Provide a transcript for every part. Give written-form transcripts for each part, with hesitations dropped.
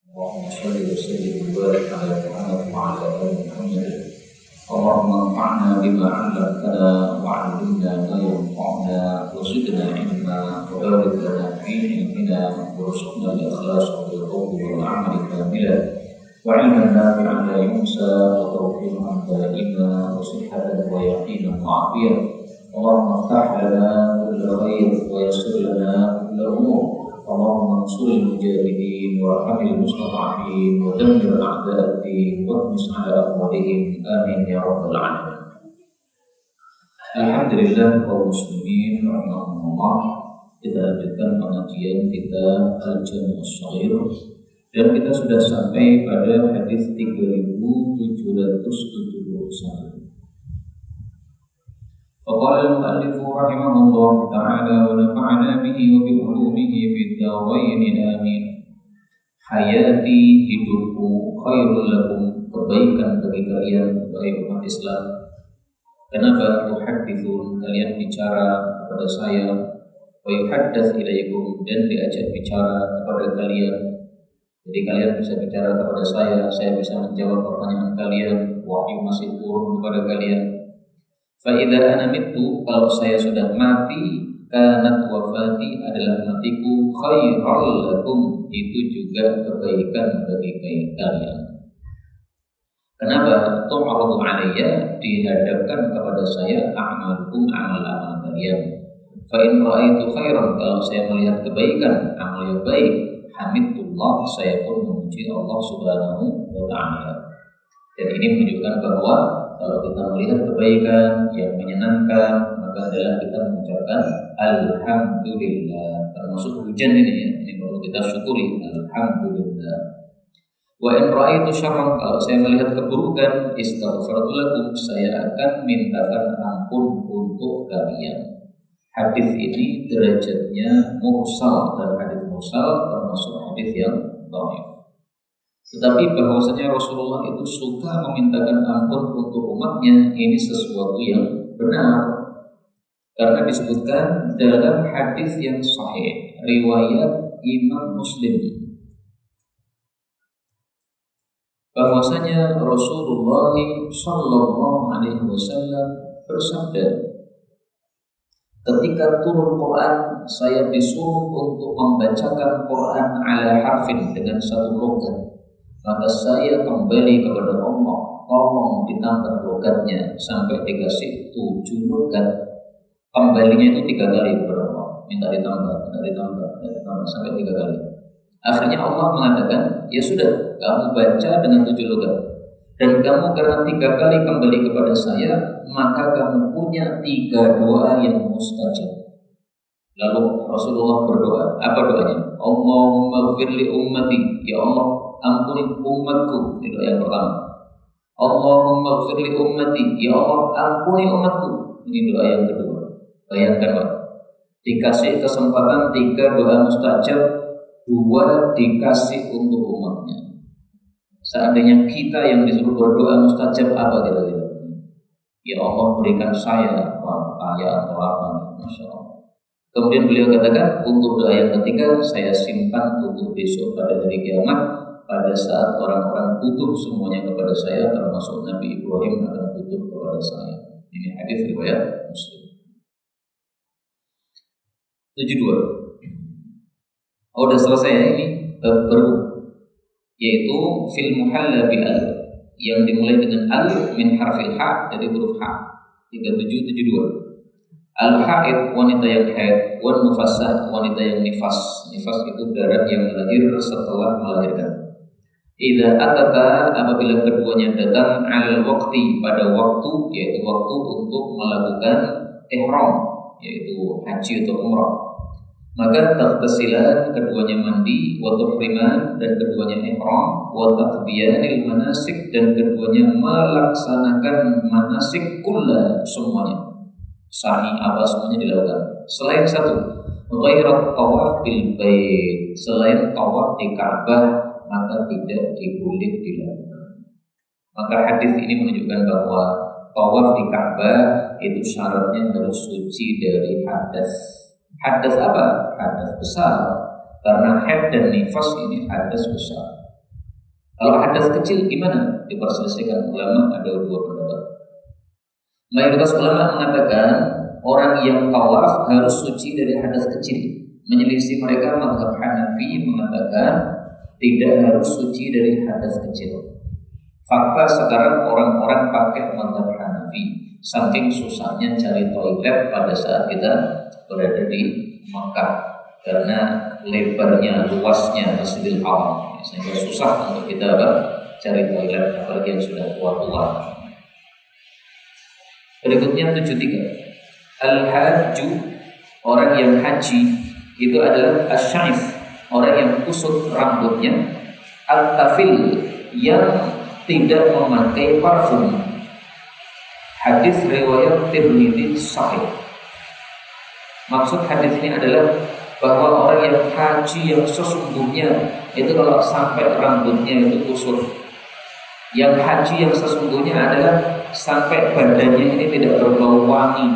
اللهم صل وسلم وبارك على محمد وعلى ال محمد. اللهم انفعنا بما علمتنا وعلمنا ما ينفعنا وزدنا علما وبارك لنا في علمنا وارزقنا الاخلاص في القول والعمل كاملا وعلما نافعا لا ينسى وتوفيقا دائما وصحه ويقينا وعافيه. اللهم افتح لنا كل خير ويسر لنا كل امور. اللهم انصر المجاهدين وارحم المستضعفين ودمر اعداء الدين واطمس على اموالهم امين يا رب العالمين. Alhamdulillah kaum muslimin rahimahumullah, kita lanjutkan pengajian kita Al-Jami' As-Shaghir dan kita sudah sampai pada hadis 3771. فقال المؤلف رحمه الله تعالى ونفعنا به وبعلومه في الدارين آمين. Hayati, hidupku, khairul lakum, kebaikan bagi kalian wahai umat Islam. Kenapa tuhadithun, kalian bicara kepada saya, wa yuhaddath ilaikum, dan diajak bicara kepada kalian. Jadi kalian bisa bicara kepada saya bisa menjawab pertanyaan kalian, wahyu masih turun kepada kalian. Fa'idha ana mittu, kalau saya sudah mati, kanat wafati, adalah matiku, khairal lakum, itu juga kebaikan bagi kalian. Kenapa? Tu'aradu alayya, dihadapkan kepada saya a'malukum, amal-amal kalian. Fa'in ra'aitu khairan, kalau saya melihat kebaikan, amal yang baik, hamidullah, saya pun memuji Allah subhanahu wa ta'ala. Dan ini menunjukkan bahwa kalau kita melihat kebaikan yang menyenangkan, maka adalah kita mengucapkan alhamdulillah. Termasuk hujan ini perlu kita syukuri, alhamdulillah. Wa in ra'aitu syarran, kalau saya melihat keburukan, istaghfartu lakum, saya akan mintakan ampun untuk kalian. Hadis ini derajatnya mursal, dan hadis mursal termasuk hadis yang dhaif. Tetapi bahwasanya Rasulullah itu suka memintakan ampun untuk umatnya, ini sesuatu yang benar. Karena disebutkan dalam hadis yang sahih, riwayat Imam Muslim, bahwasanya Rasulullah sallallahu alaihi wasallam bersabda, ketika turun Quran, saya disuruh untuk membacakan Quran ala harfin, dengan satu logat. Maka saya kembali kepada Allah, tolong ditambah logatnya sampai dikasih 7 logat. Kembalinya itu 3 kali kepada Allah, minta ditambah sampai 3 kali. Akhirnya Allah mengatakan, ya sudah, kamu baca dengan 7 logat. Dan kamu karena 3 kali kembali kepada saya, maka kamu punya 3 doa yang mustajab. Lalu Rasulullah berdoa, apa doanya? Allahumma ighfir li ummati, ya Allah, ampuni umatku. Ini doa yang pertama. Allahumma ighfir li ummati, ya Allah, ampuni umatku. Ini doa yang kedua. Bayangkan Pak, dikasih kesempatan 3 doa mustajab, 2 dikasih untuk umatnya. Seandainya kita yang disuruh berdoa mustajab, apa kira-kira? Ya Allah, berikan saya kaya atau apa? Masya Allah. Kemudian beliau katakan, untuk doa yang ketiga saya simpan untuk besok pada hari kiamat, pada saat orang-orang butuh semuanya kepada saya, termasuk Nabi Ibrahim akan butuh kepada saya. Ini hadis riwayat Muslim. 72. Udah selesai ya, ini baru, yaitu fil muhalla bi al, yang dimulai dengan al min harfil ha, dari huruf ha. 3772. Al-haid, wanita yang haid, wan nufasa, wanita yang nifas. Nifas itu darah yang lahir setelah melahirkan. Idza atata, apabila keduanya datang, al waqti, pada waktu, yaitu waktu untuk melakukan ihram, yaitu haji atau umrah, maka taghtasilan, keduanya mandi, wa tuhriman, dan keduanya ihram, wa taqbiyanil manasik, dan keduanya melaksanakan manasik kulla, semuanya. Sa'i apa semuanya dilakukan. Selain satu, ghairat tawaf bil bait, selain tawaf di Ka'bah, maka tidak diboleh dilakukan. Maka hadis ini menunjukkan bahwa tawaf di Ka'bah itu syaratnya harus suci dari hadas. Hadas apa? Hadas besar. Karena haid dan nifas ini hadas besar. Kalau hadas kecil gimana? Diperselisihkan ulama, ada dua pendapat. Mayoritas ulama mengatakan orang yang tawaf harus suci dari hadas kecil. Menyelisih mereka mazhab Hanafi mengatakan tidak harus suci dari hadas kecil. Fakta sekarang orang-orang pakai mazhab Hanafi, saking susahnya cari toilet pada saat kita berada di Mekah karena lebarnya, luasnya Masjidil Haram, sehingga susah untuk kita cari toilet, apalagi yang sudah tua-tua. Berikutnya 73. Al-hajju, orang yang haji itu adalah asy-syaif, orang yang kusut rambutnya, al-tafil, yang tidak memakai parfum. Hadis riwayat Tirmidzi sahih. Maksud hadis ini adalah bahwa orang yang haji yang sesungguhnya itu kalau sampai rambutnya itu kusut. Yang haji yang sesungguhnya adalah sampai badannya ini tidak berbau wangi.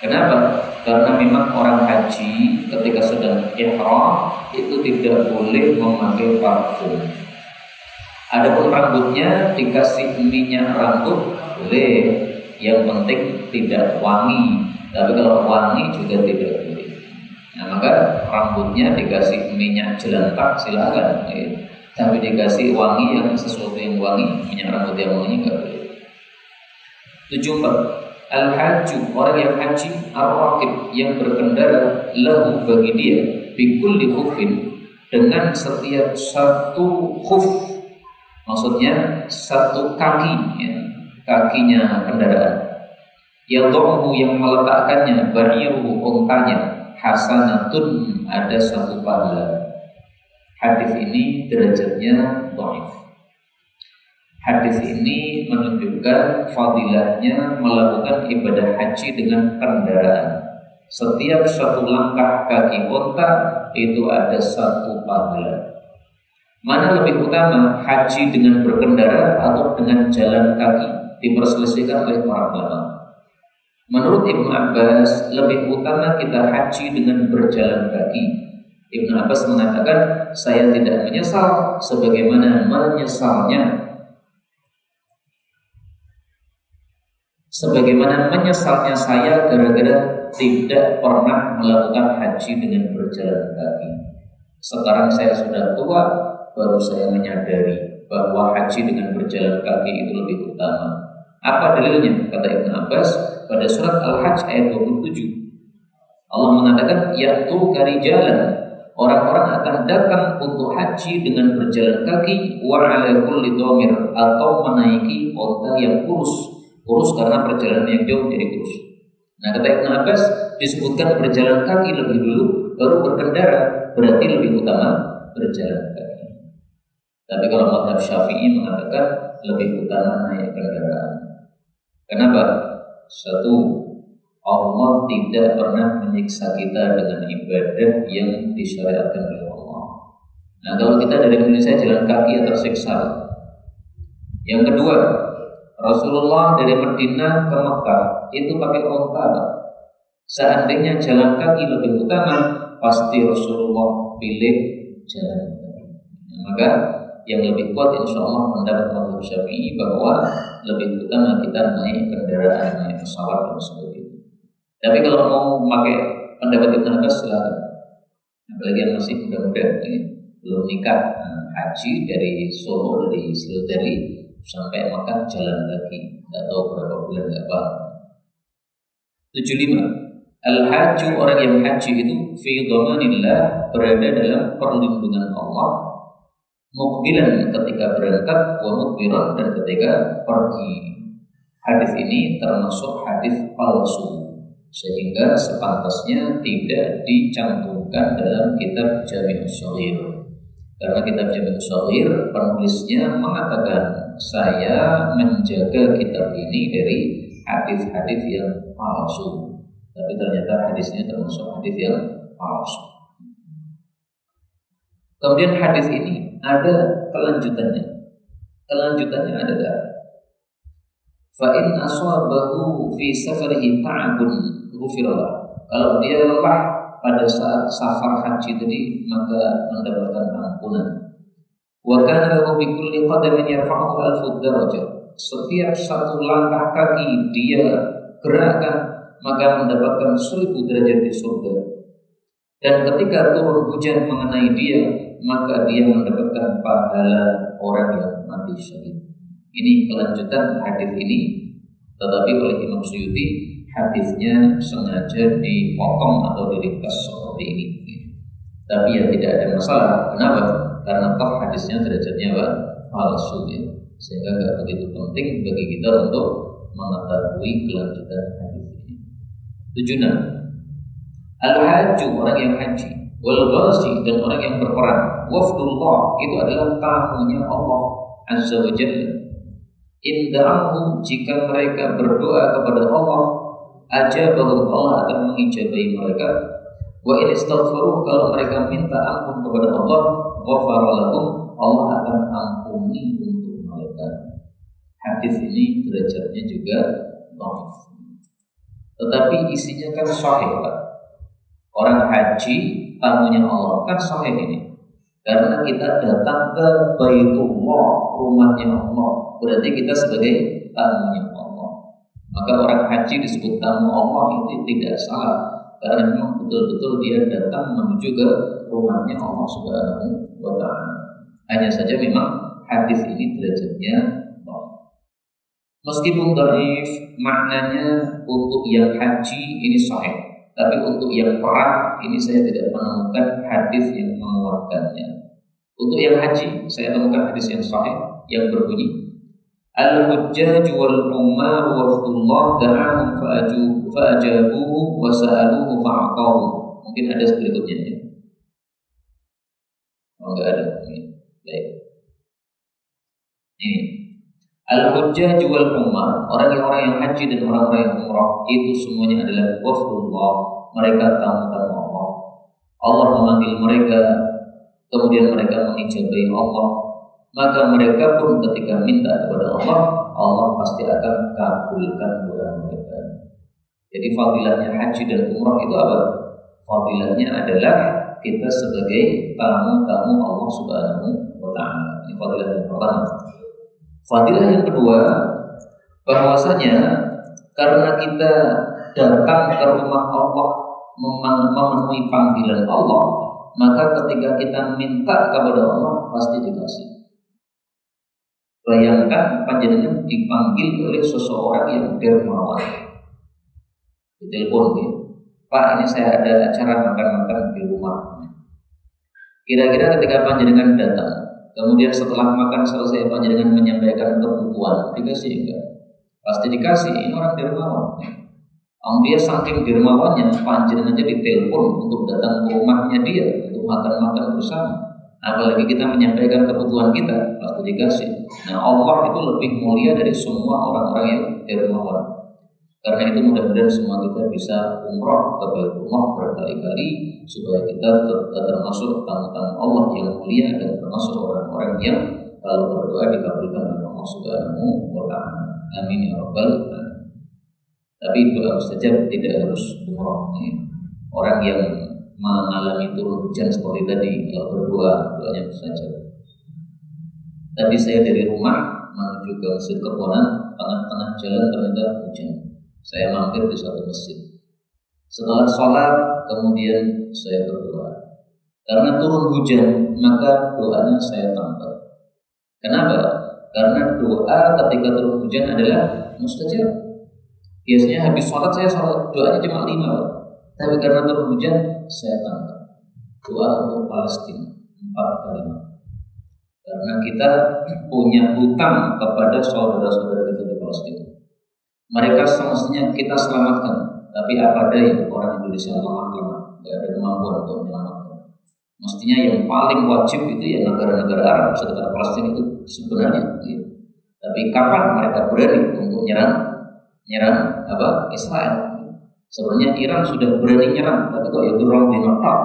Kenapa? Karena memang orang haji ketika sedang ihram itu tidak boleh memakai parfum. Adapun rambutnya dikasih minyak rambut boleh, yang penting tidak wangi. Tapi kalau wangi juga tidak boleh. Nah, maka rambutnya dikasih minyak jelantah silakan, tapi dikasih wangi yang sesuatu yang wangi, minyak rambut yang wangi enggak boleh. 74. Al-hajju, orang yang haji, ar-raqib, yang berkendara, lahu bagi dia, bikulli khufin, dengan setiap satu khuf, maksudnya satu kaki, ya, kakinya kendaraan, yadhu'u, yang meletakkannya, ba'iruhu, untanya, hasanatun, ada satu pahala. Hadis ini derajatnya dhaif. Hadis ini menunjukkan fadilahnya melakukan ibadah haji dengan kendaraan. Setiap satu langkah kaki unta itu ada satu pahala. Mana lebih utama, haji dengan berkendara atau dengan jalan kaki? Diperselisihkan oleh para ulama. Menurut Ibnu Abbas, lebih utama kita haji dengan berjalan kaki. Ibnu Abbas mengatakan, saya tidak menyesal sebagaimana menyesalnya saya gara-gara tidak pernah melakukan haji dengan berjalan kaki. Sekarang saya sudah tua, baru saya menyadari bahwa haji dengan berjalan kaki itu lebih utama. Apa dalilnya? Kata Ibnu Abbas pada surat Al-Hajj ayat 27. Allah mengatakan, yaitu karijalan, orang-orang akan datang untuk haji dengan berjalan kaki, wa ala kulli dhamir, atau menaiki onta yang kurus karena perjalanan yang jauh jadi kurus. Nah, kata Ibnu Abbas, disebutkan berjalan kaki lebih dulu, baru berkendara, berarti lebih utama berjalan kaki. Tapi kalau mazhab Syafi'i mengatakan lebih utama naik kendaraan. Kenapa? Satu, Allah tidak pernah menyiksa kita dengan ibadah yang disyariatkan oleh Allah. Nah, kalau kita dari Indonesia jalan kaki tersiksa. Yang kedua, Rasulullah dari Madinah ke Mekah itu pakai onta. Seandainya jalan kaki lebih utama, pasti Rasulullah pilih jalan kaki. Nah, maka yang lebih kuat insya Allah pendapat mazhab Syafi'i bahwa lebih utama kita naik kendaraan, naik pesawat dan sebagainya. Tapi kalau mau memakai pendapat Ibnu Abbas silakan. Apalagi yang masih muda-muda, belum nikah, haji dari Solo, dari Sriwedari sampai Mekah jalan kaki, tidak tahu berapa bulan, nggak paham. 75. Al-hajju, orang yang haji itu fi dhamanillah, berada dalam perlindungan Allah, muqbilan ketika berangkat, wa mudbiran, dan ketika pergi. Hadis ini termasuk hadis palsu, sehingga sepantasnya tidak dicantumkan dalam kitab Jami' Shaghir. Karena kitab Jami' Shaghir penulisnya mengatakan, saya menjaga kitab ini dari hadis-hadis yang palsu. Tapi ternyata hadisnya termasuk hadis yang palsu. Kemudian hadis ini ada kelanjutannya. Kelanjutannya adalah, fa in asabahu fi safarihi ta'abun ghufirallah. Kalau dia lelah pada saat safar haji tadi, maka mendapatkan ampunan. Wa kana lahu bi kulli qadamin yarfa'uhu alfu darajah. Setiap satu langkah kaki dia gerakkan maka mendapatkan 1000 derajat di surga. Dan ketika turun hujan mengenai dia, maka dia mendapatkan pahala orang yang mati syahid. Ini kelanjutan hadis ini, tetapi oleh Imam Suyuti hadisnya sengaja dipotong atau diringkas seperti ini. Tapi ya tidak ada masalah. Kenapa? Karena toh hadisnya derajatnya palsu ya. Sehingga tidak begitu penting bagi kita untuk mengetahui kelanjutan hadis ini. 76. Al-hajju, orang yang haji, wal ghazi, dan orang yang berperang, wafdullah, itu adalah tamunya Allah Azza wa Jalla. Inda'ahum, jika mereka berdoa kepada Allah, ajabahu, Allah akan mengijabahi mereka. Wa in istaghfaru, kalau mereka minta ampun kepada Allah, ghafara lahum, Allah akan ampuni untuk mereka. Hadis ini derajatnya juga dhaif. Tetapi isinya kan sahih, Pak. Orang haji tamunya Allah, kan sahih ini. Karena kita datang ke Baitullah, rumahnya Allah, berarti kita sebagai tamunya Allah. Maka orang haji disebut tamu Allah itu tidak salah, karena memang betul-betul dia datang menuju ke rumahnya Allah Subhanahu wa ta'ala. Hanya saja memang hadis ini derajatnya dhaif. Meskipun dhaif, maknanya untuk yang haji ini sahih. Tapi untuk yang perang ini saya tidak menemukan hadis yang menguatkannya. Untuk yang haji saya temukan hadis yang sahih yang berbunyi Al-hujjaj wal ummar wafdullah da'ahum fa'ajabuhu wa sa'aluhu fa'aqahu. Mungkin ada berikutnya ya. Oh enggak ada. Baik. Ini Al-hujjaj wal ummar, orang-orang yang haji dan orang-orang yang umrah itu semuanya adalah wafdullah, mereka tamu-tamu Allah. Allah memanggil mereka, kemudian mereka mengijabahi Allah. Maka mereka pun ketika minta kepada Allah, Allah pasti akan kabulkan doa mereka. Jadi fadilahnya haji dan umrah itu apa? Fadilahnya adalah kita sebagai tamu-tamu Allah Subhanahu wa ta'ala. Ini fadilah yang pertama. Fadilah yang kedua, bahwasanya karena kita datang ke rumah Allah memenuhi panggilan Allah, maka ketika kita minta kepada Allah pasti dikasih. Bayangkan panjenengan dipanggil oleh seseorang yang dermawan. Ditelepon ya, Pak, ini saya ada acara makan-makan di rumah. Kira-kira ketika panjenengan datang, kemudian setelah makan selesai panjenengan menyampaikan kebutuhan, dikasih enggak? Pasti dikasih. Ini orang dermawan. Dia saking dermawannya, panjenengan aja ditelepon untuk datang ke rumahnya dia untuk makan-makan bersama. Apalagi kita menyampaikan kebutuhan kita, pasti dikasih. Nah, Allah itu lebih mulia dari semua orang-orang yang dermawan. Karena itu mudah-mudahan semua kita bisa umrah ke Baitullah berkali-kali supaya kita termasuk tamu-tamu Allah yang mulia dan termasuk orang-orang yang kalau berdoa dikabulkan oleh Allah Subhanahu wa ta'ala. Amin ya rabbal alamin. Tapi doa mustajab tidak harus umrah. Orang yang mengalami turun hujan seperti tadi, kalau berdoa doanya mustajab. Tadi saya dari rumah menuju ke Masjid Kebonan, tengah-tengah jalan ternyata hujan. Saya mampir di suatu masjid. Setelah sholat, kemudian saya berdoa. Karena turun hujan, maka doanya saya tambah. Kenapa? Karena doa ketika turun hujan adalah mustajab. Biasanya habis sholat saya sholat doanya cuma 5, tapi karena turun hujan saya tambah. Doa untuk Palestina 4 kalimat. Karena kita punya hutang kepada saudara-saudara kita di Palestina. Mereka semestinya kita selamatkan, tapi apa daya orang Indonesia lemah, tidak ada kemampuan untuk menyelamatkan. Mestinya yang paling wajib itu ya negara-negara Arab sekitar Palestina itu sebenarnya. Ya. Tapi kapan mereka berani untuk nyerang Israel? Sebenarnya Iran sudah berani nyerang, tapi kok ya kurang dinotak.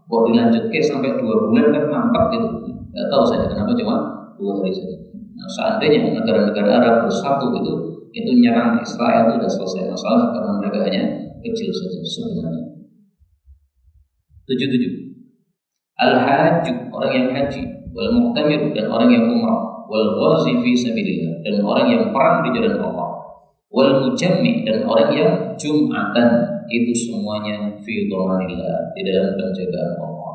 Kok dilanjutkan sampai 2 bulan kan mantap gitu. Tidak tahu saya kenapa cuma 2 hari saja. Nah, seandainya negara-negara Arab bersatu itu nyerang Israel itu sudah selesai masalah, karena mereka hanya kecil saja sebenarnya. 77. Al-hajj, orang yang haji, wal mu'tamir dan orang yang umrah, wal ghazi fi sabilillah dan orang yang perang di jalan Allah, wal mujammi dan orang yang jum'atan, itu semuanya fi dhamanillah, di dalam penjagaan Allah.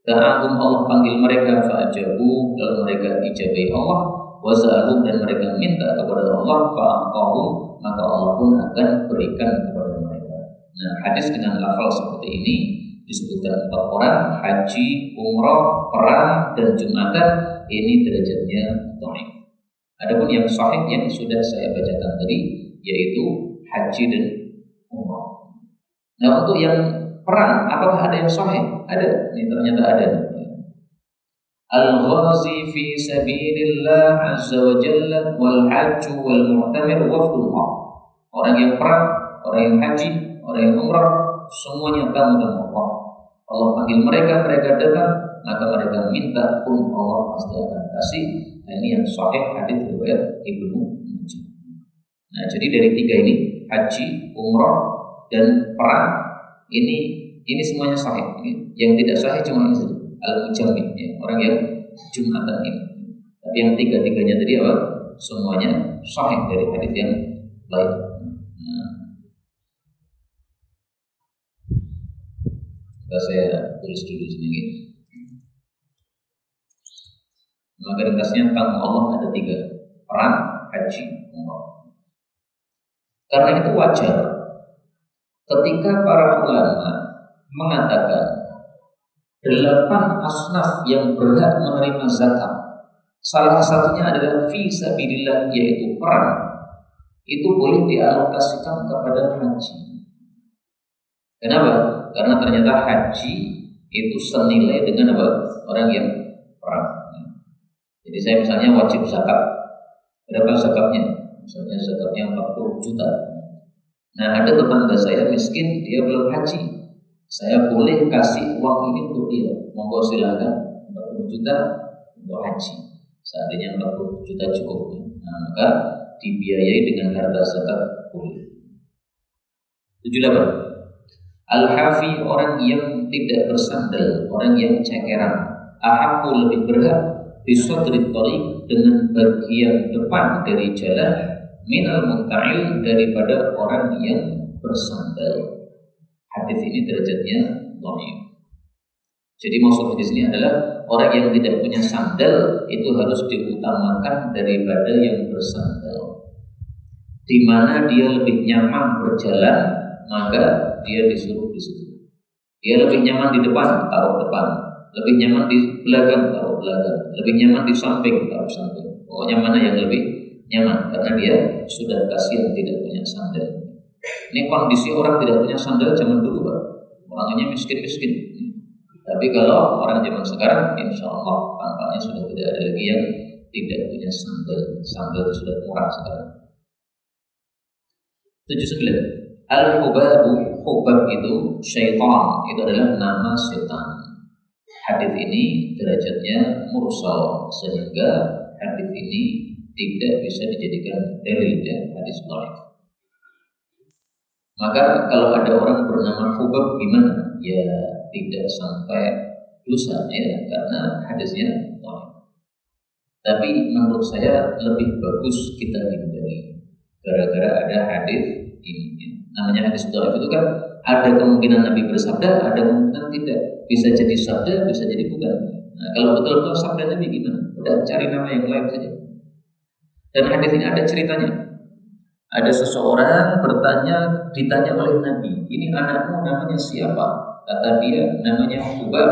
Da'ahum, Allah panggil mereka, fa'ajabu, lalu mereka ijabai Allah, wa sa'alum dan mereka minta kepada Allah, fa'aqahum, maka Allah pun akan berikan kepada mereka. Nah, hadis dengan lafal seperti ini disebutkan 4 orang, haji, umrah, perang, dan jumatan, ini derajatnya dhaif. Adapun yang sahih yang sudah saya bacakan tadi, yaitu haji dan umrah. Nah, untuk yang perang, apakah ada yang sahih? Ada, ini ternyata ada. Al-ghazi fi sabilillah azza wa jalla wal hajju wal mu'tamir wafdullah. Orang yang perang, orang yang haji, orang yang umrah, semuanya tamu-tamu Allah. Allah panggil mereka, mereka datang, maka mereka minta pun Allah pasti akan kasih. Nah, ini yang sahih hadis riwayat Ibnu Majah. Nah, jadi dari 3 ini, haji, umrah, dan perang, ini semuanya sahih. Yang tidak sahih cuma ini saja, al-mujammi, ya, orang yang jumatan ini. Tapi yang 3-3-nya tadi apa? Semuanya sahih dari hadis yang lain. Saya tulis dulu sini. Maka ringkasnya tamu Allah ada 3, perang, haji, umrah. Karena itu wajar ketika para ulama mengatakan 8 asnaf yang berhak menerima zakat, salah satunya adalah fi sabilillah, yaitu perang, itu boleh dialokasikan kepada haji. Kenapa? Karena ternyata haji itu senilai dengan apa? Orang yang perang. Jadi saya misalnya wajib zakat, berapa zakatnya? Misalnya zakatnya 40 juta. Nah, ada tetangga saya miskin, dia belum haji. Saya boleh kasih uang ini untuk dia. Monggo silakan, 40 juta untuk haji. Seandainya 40 juta cukup. Nah, maka dibiayai dengan harta zakat boleh. 78. Al-hafi, orang yang tidak bersandal, orang yang cekeran. Ahaku, lebih berhak bisodri thariq, dengan bagian depan dari jalan, minal munta'il, daripada orang yang bersandal. Hadis ini derajatnya dhaif. Jadi maksud hadis ini adalah orang yang tidak punya sandal itu harus diutamakan daripada yang bersandal. Di mana dia lebih nyaman berjalan, maka dia disuruh di situ. Dia lebih nyaman di depan, taruh depan. Lebih nyaman di belakang, taruh belakang. Lebih nyaman di samping, taruh samping. Pokoknya mana yang lebih nyaman, karena dia sudah kasihan tidak punya sandal. Ini kondisi orang tidak punya sandal zaman dulu, Pak. Orangnya miskin-miskin. Tapi kalau orang zaman sekarang, insya Allah tampaknya sudah tidak ada lagi yang tidak punya sandal. Sandal itu sudah murah sekarang. 79. Al-hubabu, hubab itu syaitan, itu adalah nama setan. Hadis ini derajatnya mursal, sehingga hadis ini tidak bisa dijadikan dalil, ya, hadis dhaif. Maka kalau ada orang bernama hubab gimana? Ya tidak sampai dosa, ya, karena hadisnya dhaif. Tapi menurut saya lebih bagus kita hindari, gara-gara ada hadis ini. Namanya hadis dhaif itu kan ada kemungkinan Nabi bersabda, ada kemungkinan tidak. Bisa jadi sabda, bisa jadi bukan. Nah, kalau betul-betul sabda Nabi gimana? Udah cari nama yang lain saja. Dan hadis ini ada ceritanya. Ada seseorang ditanya oleh Nabi, ini anakmu namanya siapa? Kata dia, namanya Hubab.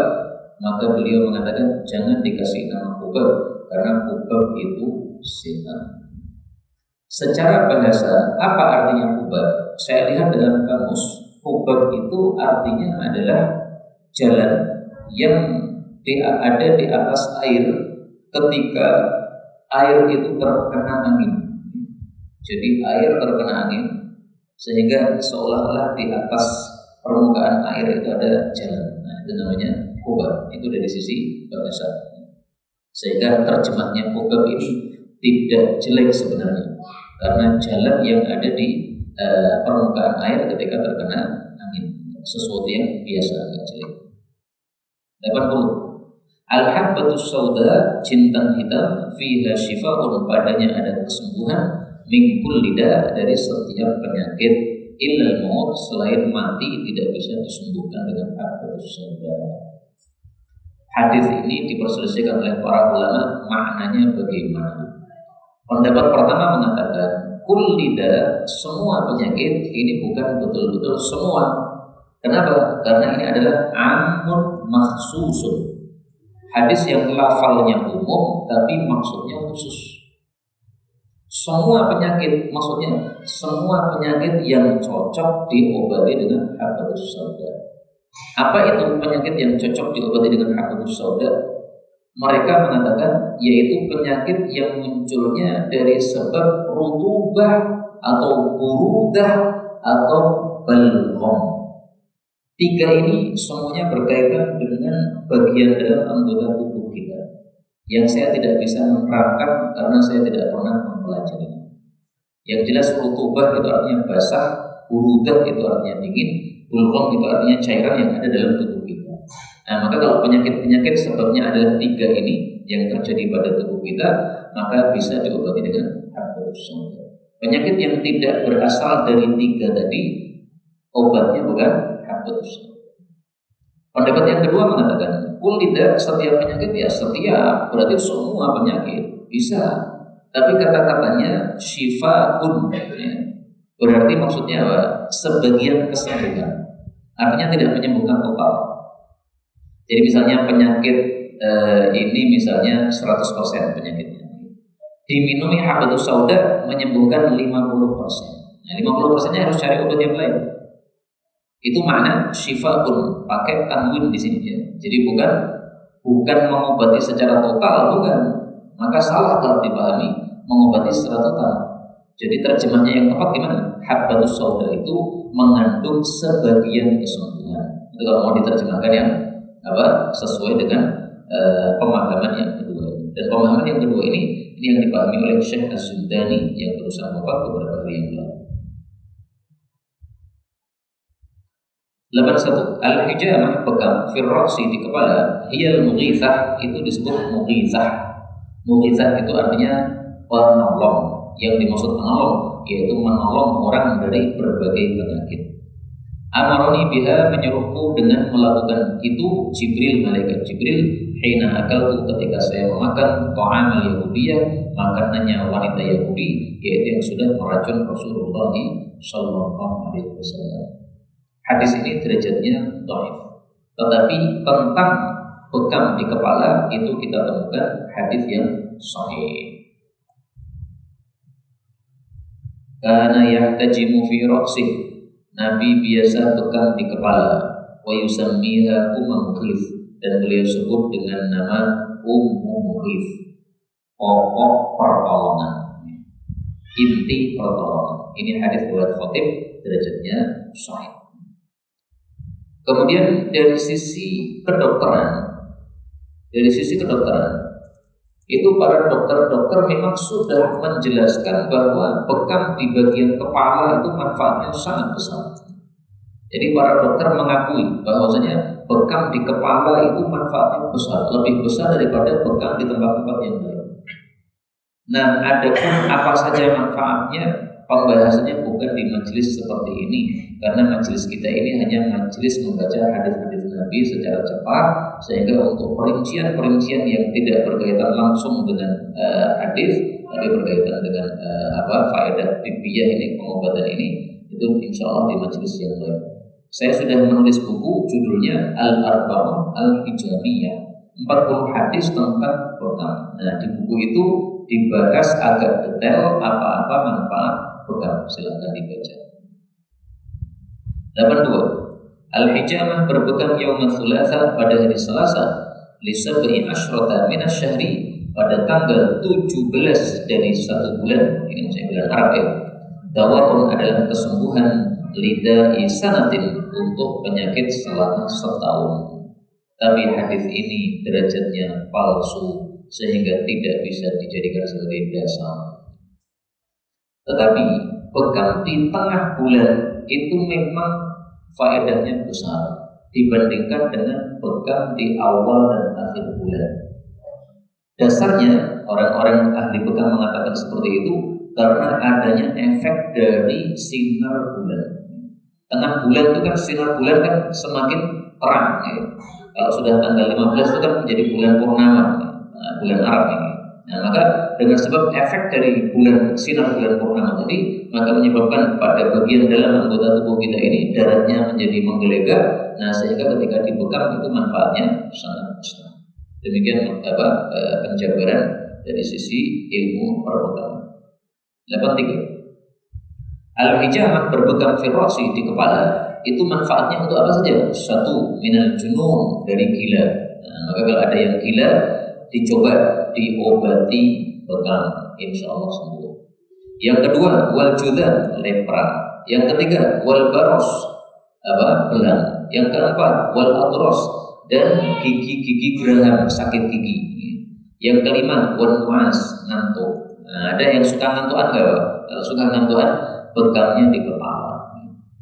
Maka beliau mengatakan, jangan dikasih nama Hubab, karena Hubab itu setan. Secara bahasa, apa artinya hubab? Saya lihat dalam kamus, hubab itu artinya adalah jalan yang ada di atas air ketika air itu terkena angin. Jadi air terkena angin sehingga seolah-olah di atas permukaan air itu ada jalan. Nah, itu namanya hubab. Itu dari sisi bahasa. Sehingga terjemahnya hubab ini tidak jelek sebenarnya, karena jalan yang ada di permukaan air ketika terkena angin, sesuatu yang biasa, tidak jelek. 80. Al-habbatus sauda, jintan hitam, fiha shifaun, padanya ada kesembuhan, min kulli da, dari setiap penyakit, illal maut, selain mati tidak bisa disembuhkan dengan habbatus sauda. Hadis ini diperselisihkan oleh para ulama maknanya bagaimana. Pendapat pertama mengatakan kulli da, semua penyakit, ini bukan betul-betul semua. Kenapa? Karena ini adalah amun makhsusun. Hadis yang lafalnya umum tapi maksudnya khusus. Semua penyakit, maksudnya semua penyakit yang cocok diobati dengan habbatus sauda. Apa itu penyakit yang cocok diobati dengan habbatus sauda? Mereka mengatakan yaitu penyakit yang munculnya dari sebab rutubah atau burudah atau balgham. Tiga ini semuanya berkaitan dengan bagian dalam anggota tubuh kita yang saya tidak bisa menerangkan karena saya tidak pernah mempelajarinya. Yang jelas rutubah itu artinya basah, burudah itu artinya dingin, bulgham itu artinya cairan yang ada dalam tubuh kita. Nah, maka kalau penyakit-penyakit sebabnya adalah tiga ini yang terjadi pada tubuh kita, maka bisa diobati dengan habbatus sauda. Penyakit yang tidak berasal dari tiga tadi, obatnya bukan habbatus sauda. Pendapat yang kedua mengatakan, kul tidak, setiap penyakit ya setiap, berarti semua penyakit bisa. Tapi kata-katanya syifaun, ya. Berarti maksudnya apa? Sebagian kesembuhan. Artinya tidak menyembuhkan total. Jadi misalnya penyakit ini misalnya 100% penyakitnya, diminumi habbatus sauda menyembuhkan 50%. Nah, 50%-nya harus cari obat yang lain. Itu makna syifaun, pakai tanwin di sini ya. Jadi bukan mengobati secara total, bukan. Maka salah kalau dipahami mengobati secara total. Jadi terjemahnya yang tepat gimana? Habbatus sauda itu mengandung sebagian kesembuhan. Itu kalau mau diterjemahkan yang sesuai dengan pemahaman yang kedua. Dan pemahaman yang kedua ini yang dipahami oleh Syekh Az-Sudani yang berusaha wafat beberapa hari yang lalu. 81. Al-hijamah, bekam, firroksi di kepala, hiyal mughithah, itu disebut mughithah. Mughithah itu artinya penolong. Yang dimaksud penolong yaitu menolong orang dari berbagai penyakit. Amaroni biha, menyuruhku dengan melakukan itu Jibril, malaikat Jibril, hina akaltu, ketika saya memakan ta'amal Yahudiyah, makanannya wanita Yahudi, yaitu yang sudah meracun Rasulullah sallallahu alaihi wasallam. Hadis ini derajatnya dhaif. Tetapi tentang bekam di kepala itu kita temukan hadis yang sahih. Kana yahtajimu fi ra'sih, Nabi biasa bekam di kepala, wa yusammiha Mughith, dan beliau sebut dengan nama Mughith, pokok pertolongan, inti pertolongan. Ini hadis riwayat Khatib, derajatnya sahih. Kemudian dari sisi kedokteran, itu para dokter memang sudah menjelaskan bahwa bekam di bagian kepala itu manfaatnya sangat besar. Jadi para dokter mengakui bahwasanya bekam di kepala itu manfaatnya besar, lebih besar daripada bekam di tempat-tempat yang lain. Nah, adapun apa saja manfaatnya, pembahasannya bukan di majelis seperti ini, karena majelis kita ini hanya majelis membaca hadis-hadis Nabi secara cepat, sehingga untuk perincian yang tidak berkaitan langsung dengan hadis, tapi berkaitan dengan faedah tibbiyah ini, pengobatan ini, itu insya Allah di majelis yang lain. Saya sudah menulis buku judulnya Al-Arba'un Al-Hijamiyah, 40 hadis tentang bekam. Nah, di buku itu dibahas agak detail apa-apa manfaat bekam. Silakan dibaca. 82. Al-hijamah, berbekam yaumul thulatsa, pada hari Selasa, li sab'i asyrata min asy-syahri, pada tanggal 17 dari satu bulan. Ini maksudnya bulan Arab ya. Dawaun adalah kesembuhan, lidai sanatin, untuk penyakit selama setahun. Tapi hadis ini derajatnya palsu, sehingga tidak bisa dijadikan sebagai dasar. Tetapi bekam di tengah bulan itu memang faedahnya besar. dibandingkan dengan pegang di awal dan akhir bulan. Dasarnya orang-orang ahli pegang mengatakan seperti itu karena adanya efek dari sinar bulan. Tengah bulan itu kan sinar bulan kan semakin terang ya. Kalau sudah tanggal 15 itu kan menjadi bulan purnama, bulan Arab ini. Nah, maka dengan sebab efek dari sinar bulan purnama tadi, maka menyebabkan pada bagian dalam anggota tubuh kita ini darahnya menjadi menggelegar. Nah, sehingga ketika dipegang itu manfaatnya sangat besar. Demikian penjabaran dari sisi ilmu perpegangan. 83. Al-hijamah berpegang firasi di kepala itu manfaatnya untuk apa saja? Satu, minal junun, dari gila. Nah, maka kalau ada yang gila dicoba diobati pegang, insya Allah sembuh. Yang kedua, wal judan, lepra. Yang ketiga, wal baros, belang. Yang keempat, wal adros, dan gigi-gigi geraham, sakit gigi. Yang kelima, wal nuas, ngantuk. Nah, ada yang suka ngantuan enggak, Pak? Kalau suka ngantuan, pegangnya di kepala.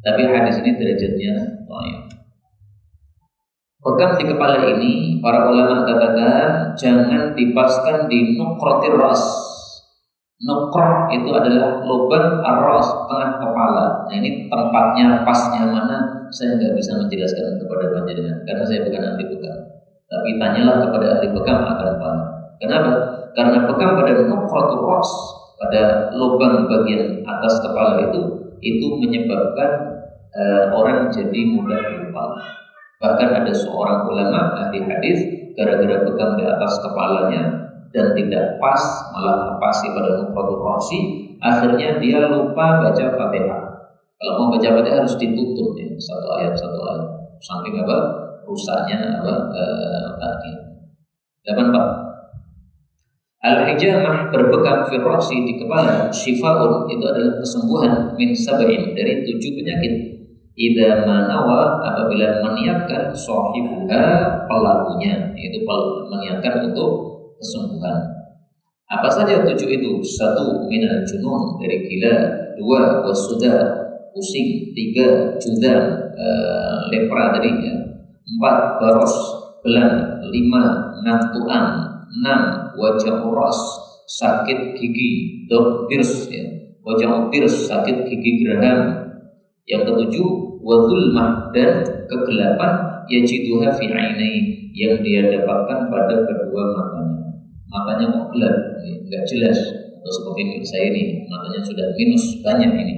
Tapi hadis ini derajatnya dhaif. Pegang di kepala ini, para ulama katakan jangan dipaskan di nuqratir ras. Nuqrah itu adalah lubang ar-ras, tengah kepala. Nah, ini tempatnya pasnya mana, saya nggak bisa menjelaskan kepada panjenengan karena saya bukan ahli pegang. Tapi tanyalah kepada ahli pegang akan paham. Kenapa? Karena pegang pada nuqratur ras, pada lubang bagian atas kepala itu menyebabkan orang jadi mudah lupa. Bahkan ada seorang ulama ahli hadis gara-gara pegang di atas kepalanya dan tidak pas, malah pasti pada nuqratur rasi, akhirnya dia lupa baca Fatihah. Kalau mau baca Fatihah harus ditutup ya, satu ayat. Saking rusaknya tadi. 84. Al-hijamah berpegang firasi di kepala, syifaun, itu adalah kesembuhan min sab'in, dari 7 penyakit. Idza manawa, apabila meniatkan sahibuha, pelakunya, yaitu meniatkan untuk kesembuhan. Apa saja 7 itu? 1, minal junun, dari gila. 2, wasuda, pusing. 3, judam, lepra tadinya. 4, baros, belang. 5, ngantuan. 6, wajah uras, sakit gigi, doktirs ya. Wajah utirs, sakit gigi geraham. Yang ke-7, wadzulmah, dan kegelapan, yajiduha fi ainai, yang dia dapatkan pada kedua matanya. Matanya kok gelap, enggak jelas. Atau seperti saya ini, matanya sudah minus banyak ini.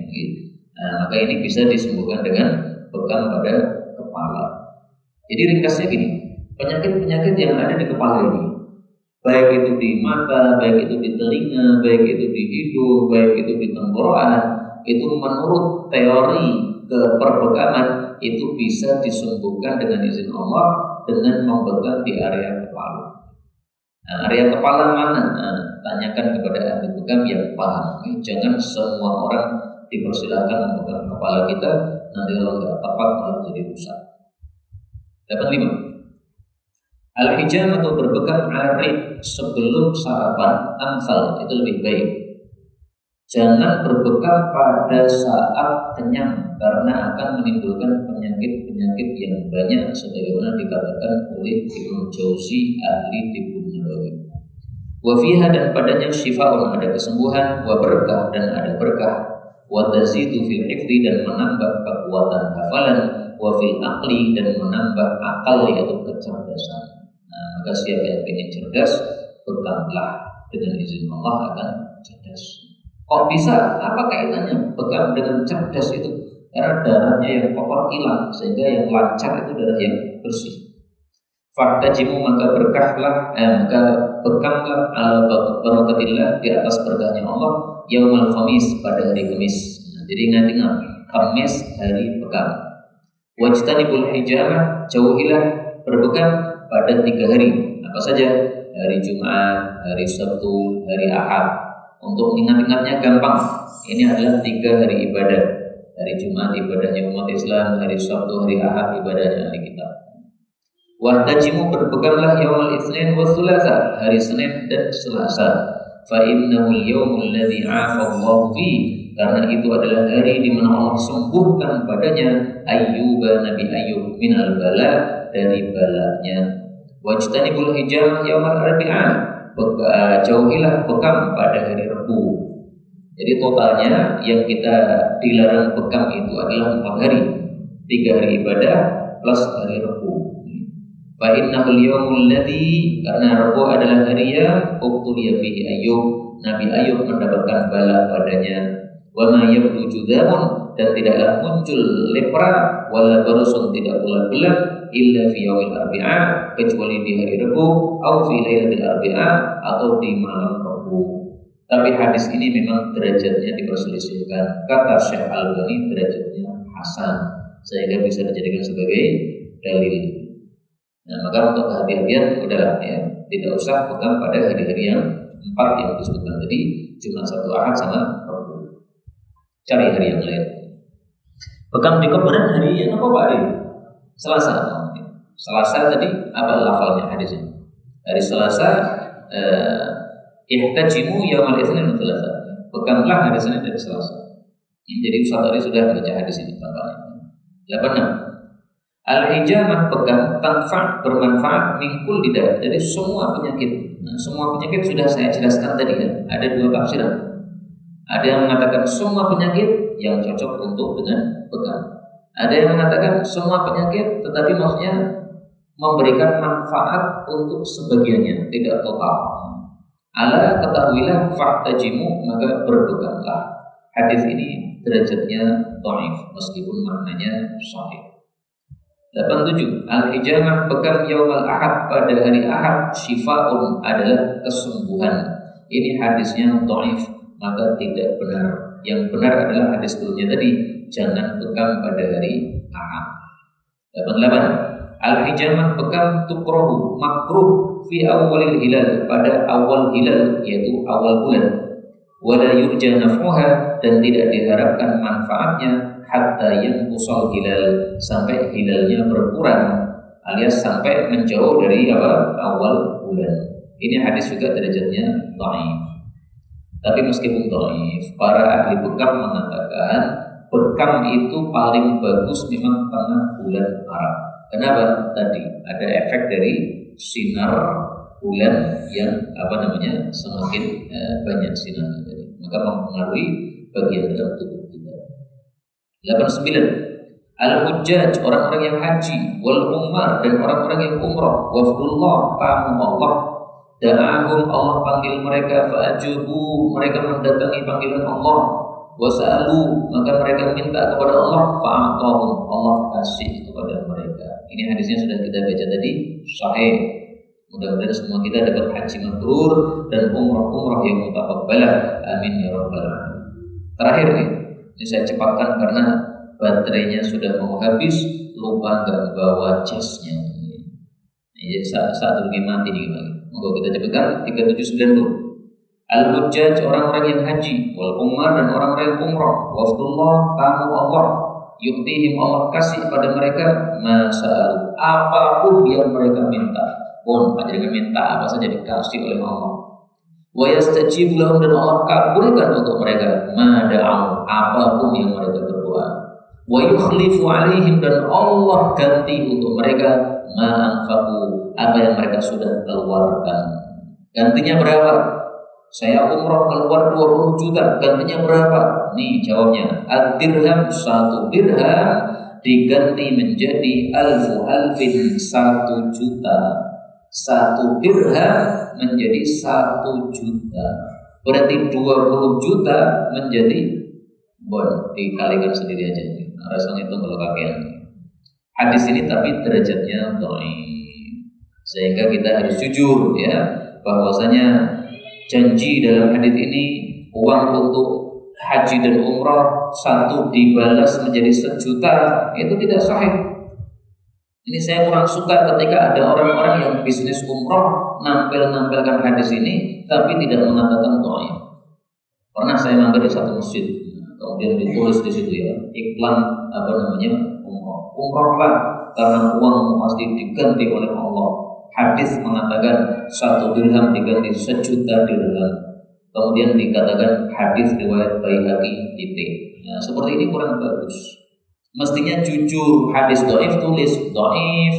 Nah, maka ini bisa disembuhkan dengan pegang pada kepala. Jadi ringkasnya gini, penyakit-penyakit yang ada di kepala ini, baik itu di mata, baik itu di telinga, baik itu di hidung, baik itu di tenggorokan, itu menurut teori keperpegangan itu bisa disembuhkan dengan izin Allah dengan memegang di area kepala. Nah, area kepala mana? Nah, tanyakan kepada ahli pegang yang paham. Jangan semua orang dipersilahkan memegang kepala kita, nanti kalau nggak tepat malah jadi rusak. 85. Al-hijamah atau berpegang al-rid sebelum sarapan, amsal, itu lebih baik. Jangan berpegang pada saat kenyang karena akan menimbulkan penyakit-penyakit yang banyak sebagaimana dikatakan oleh Ibnu Jauzi, ahli Tibbun Nabawi. Wa fiha, dan padanya syifaun, ada kesembuhan, wa berkah, dan ada berkah, wa tazidu fil hifdzi, dan menambah kekuatan hafalan, wa fil aqli, dan menambah akal yaitu kecerdasan. Maka siapa yang ingin cerdas, peganglah, dengan izin Allah akan cerdas. Kok bisa? Apa kaitannya pegang dengan cerdas itu? Karena darahnya yang kotor hilang, sehingga yang lancar itu darah yang bersih. Fahtajimu, maka berkahlah, maka peganglah ala barakatillah, di atas berkahnya Allah, yaumal khamis, pada hari Kamis. Jadi ingat-ingat, Kamis hari pegang. Wajtanibul hijamah, jauhilah berpegang pada 3 hari. Apa saja? Hari Jumat, hari Sabtu, hari Ahad. Untuk ingat-ingatnya gampang. Ini adalah 3 hari ibadah. Hari Jumat ibadahnya umat Islam, hari Sabtu, hari Ahad ibadahnya ahli kitab. Wahtajimu, berpeganglah yaumal itsnin wa tsulatsa, hari Senin dan Selasa. Fa innahu al-yaumul ladzi 'afa Allahu fi, karena itu adalah hari di mana Allah sembuhkan padanya Ayyub, Nabi Ayyub, minal bala, dari balanya. Wajtanibul hijamah yaumal arbi'ah, jauhilah bekam pada hari Rabu. Jadi totalnya yang kita dilarang bekam itu adalah 4 hari, 3 hari ibadah plus hari Rabu. Fa innahul yaumul ladzi, karena Rabu adalah hari yang ubtuliya fihi Ayyub, Nabi Ayyub mendapatkan bala padanya. Wa ma yabdu judzamun, dan tidaklah muncul lepra, wala barusun, tidak pula gelap, illa fi yaumil arbi'ah, kecuali di hari Rabu, au fi lailatul arbi'ah, atau di malam Rabu. Tapi hadis ini memang derajatnya diperselisihkan. Kata Syekh Al-Albani derajatnya hasan, sehingga bisa dijadikan sebagai dalil. Nah, maka untuk kehati-hatian udahlah ya, tidak usah pegang pada hari-hari yang 4 yang disebutkan tadi, cuma 1 Ahad sama Rabu. Cari hari yang lain. Pegang di kuburan hari yang apa Pak hari? Selasa. Selasa tadi apa lafalnya hadisnya? Hari Selasa ihtajimu yaumal itsnin wa tsalatsa. Peganglah hari Senin dan Selasa. Jadi Ustaz tadi sudah baca hadis ini tampaknya. 86. Al-hijamah, pegang, tanfa', bermanfaat, mingkul lidah, dari semua penyakit. Nah, semua penyakit sudah saya jelaskan tadi ya. Ada 2 tafsiran. Ada yang mengatakan semua penyakit yang cocok untuk dengan pegang. Ada yang mengatakan semua penyakit, tetapi maksudnya memberikan manfaat untuk sebagiannya, tidak total. Ala, ketahuilah, fa'tajimu, maka berpeganglah. Hadis ini derajatnya dhaif meskipun maknanya sahih. 87. Al-hijamah, pegang yaumal ahad, pada hari Ahad, syifaun, adalah kesembuhan. Ini hadisnya dhaif, maka tidak benar. Yang benar adalah hadis sebelumnya tadi, jangan pegang pada hari Ahad. 88. Al-hijamah, pegang, tukrahu, makruh, fi awalil hilal, pada awal hilal, yaitu awal bulan. Wala yurja naf'uha, dan tidak diharapkan manfaatnya, hatta yanqusal hilal, sampai hilalnya berkurang, alias sampai menjauh dari awal bulan. Ini hadis juga derajatnya dhaif. Tapi meskipun dhaif, para ahli bekam mengatakan bekam itu paling bagus memang tengah bulan Arab. Kenapa? Tadi ada efek dari sinar bulan yang semakin banyak sinarnya tadi, maka mempengaruhi bagian dalam tubuh kita. 89. Al-hujjaj, orang-orang yang haji, wal umar, dan orang-orang yang umrah, wafdullah, tamu Allah, da'ahum, Allah panggil mereka, fa'ajubu, mereka mendatangi panggilan Allah, wasa'alu, maka mereka minta kepada Allah, fa'atahum, Allah kasih kepada mereka. Ini hadisnya sudah kita baca tadi, sahih. Mudah-mudahan semua kita dapat haji mabrur dan umrah yang mutaqabbalah. Amin ya rabbal alamin. Terakhir nih, ini saya cepatkan karena baterainya sudah mau habis, lupa nggak bawa casnya. Ini saat lagi mati nih lagi. Moga kita cepatkan. 3790. Al-hujjaj, orang-orang yang haji, wal umar, dan orang-orang yang umrah, wafdullah, tamu Allah, yuktihim, Allah kasih pada mereka masa'alu, apapun yang mereka minta. Pun dengan minta apa saja dikasih oleh Allah. Wa yastajibu lahum, dan Allah kabulkan untuk mereka mada'u, apapun yang mereka berdoa. Wa yukhlifu alaihim, dan Allah ganti untuk mereka ma'anfaqu, apa yang mereka sudah keluarkan. Gantinya berapa? Saya umrah keluar 20 juta, gantinya berapa? Nih jawabnya, ad-dirham, 1 dirham diganti menjadi alfin, 1 juta. 1 dirham menjadi 1 juta. Berarti 20 juta menjadi dikalikan sendiri aja. Rasanya itu kalau kakean. Hadis ini tapi derajatnya dhaif. Sehingga kita harus jujur ya, bahwasanya janji dalam hadis ini uang untuk haji dan umrah 1 dibalas menjadi 1 juta, itu tidak sahih. Ini saya kurang suka ketika ada orang-orang yang bisnis umrah nampilkan hadis ini tapi tidak mengatakan dhaif. Pernah saya mampir di satu masjid, kemudian ditulis di situ ya, iklan umrah karena uang pasti diganti oleh Allah. Hadis mengatakan 1 dirham diganti 1 juta dirham. kemudian dikatakan hadis riwayat Baihaqi titik. Ya, seperti ini kurang bagus. Mestinya jujur, hadis dhaif tulis dhaif.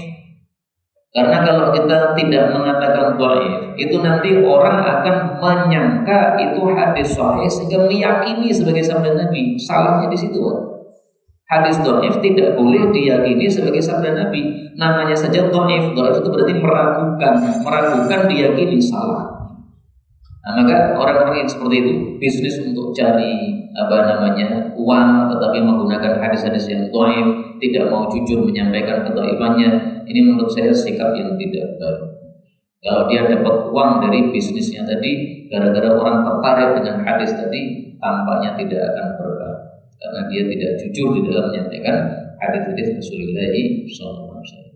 Karena kalau kita tidak mengatakan dhaif, itu nanti orang akan menyangka itu hadis sahih sehingga meyakini sebagai sabda Nabi. Salahnya di situ. Hadis dhaif tidak boleh diyakini sebagai sabda Nabi. Namanya saja dhaif. Dhaif itu berarti meragukan diyakini salah. Nah, maka orang-orang yang seperti itu bisnis untuk cari uang, tetapi menggunakan hadis-hadis yang dhaif, tidak mau jujur menyampaikan kedhaifannya. Ini menurut saya sikap yang tidak baik. Kalau dia dapat uang dari bisnisnya tadi, gara-gara orang tertarik dengan hadis tadi, tampaknya tidak akan berkah, karena dia tidak jujur di dalam menyampaikan hadis-hadis Rasulullah SAW.